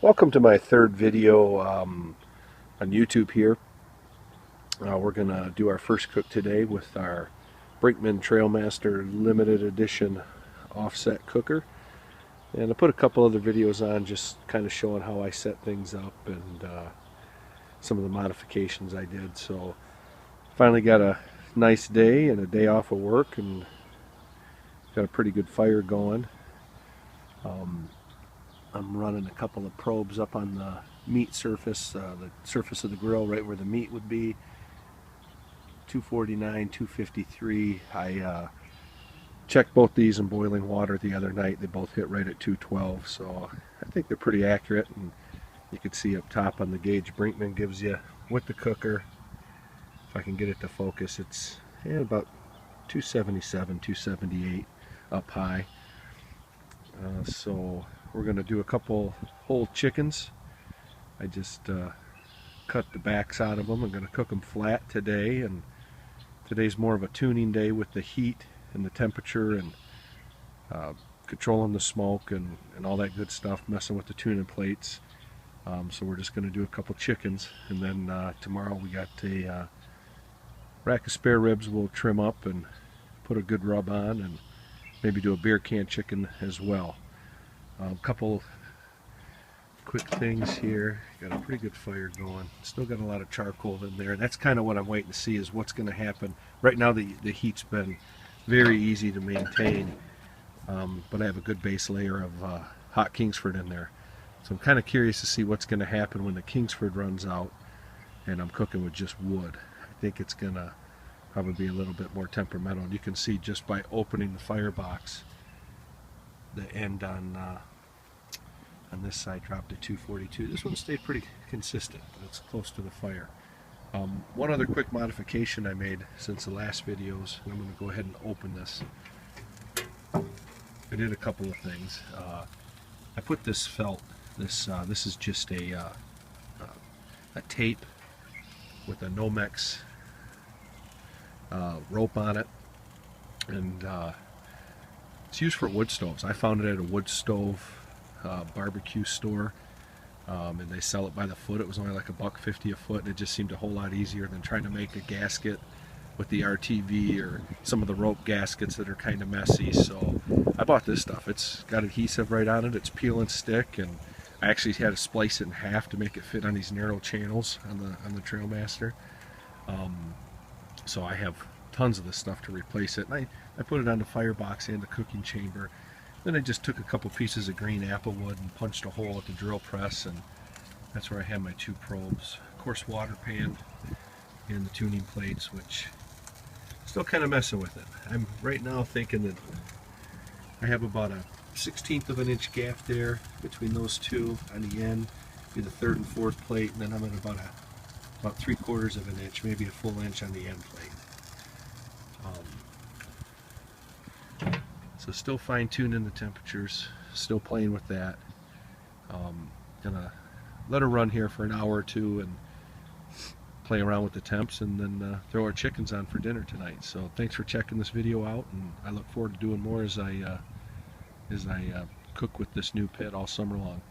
Welcome to my third video on YouTube here. We're going to do our first cook today with our Brinkman Trailmaster limited edition offset cooker. And I put a couple other videos on just kind of showing how I set things up and some of the modifications I did. So finally got a nice day and a day off of work and got a pretty good fire going. I'm running a couple of probes up on the meat surface, the surface of the grill, right where the meat would be. 249, 253. I checked both these in boiling water the other night. They both hit right at 212, so I think they're pretty accurate. And you can see up top on the gauge, Brinkman gives you with the cooker. If I can get it to focus, it's about 277, 278 up high. So we're going to do a couple whole chickens. I just cut the backs out of them. I'm going to cook them flat today, and today's more of a tuning day with the heat and the temperature and controlling the smoke and all that good stuff, messing with the tuning plates. So we're just going to do a couple chickens, and then tomorrow we got a rack of spare ribs we'll trim up and put a good rub on, and maybe do a beer can chicken as well. A couple quick things here. Got a pretty good fire going. Still got a lot of charcoal in there. That's kind of what I'm waiting to see, is what's going to happen. Right now the heat's been very easy to maintain, but I have a good base layer of hot Kingsford in there. So I'm kind of curious to see what's going to happen when the Kingsford runs out and I'm cooking with just wood. I think it's going to probably be a little bit more temperamental. And you can see just by opening the firebox, the end on this side dropped to 242. This one stayed pretty consistent, but it's close to the fire. One other quick modification I made since the last videos, and I'm going to go ahead and open this. I did a couple of things. I put this felt. This is just a tape with a Nomex rope on it, and it's used for wood stoves. I found it at a wood stove barbecue store, and they sell it by the foot. It was only like $1.50 a foot, and it just seemed a whole lot easier than trying to make a gasket with the RTV or some of the rope gaskets that are kind of messy. So I bought this stuff. It's got adhesive right on it. It's peel and stick, and I actually had to splice it in half to make it fit on these narrow channels on the Trailmaster. So I have tons of this stuff to replace it. And I put it on the firebox and the cooking chamber. Then I just took a couple pieces of green apple wood and punched a hole at the drill press, and that's where I have my two probes. Of course, water pan and the tuning plates, which still kind of messing with it. I'm right now thinking that I have about a 1/16 of an inch gap there between those two on the end, be the third and fourth plate, and then I'm at about 3/4 of an inch, maybe a full inch on the end plate. So still fine-tuning the temperatures, still playing with that. Gonna let her run here for an hour or two and play around with the temps, and then throw our chickens on for dinner tonight. So thanks for checking this video out, and I look forward to doing more as I cook with this new pit all summer long.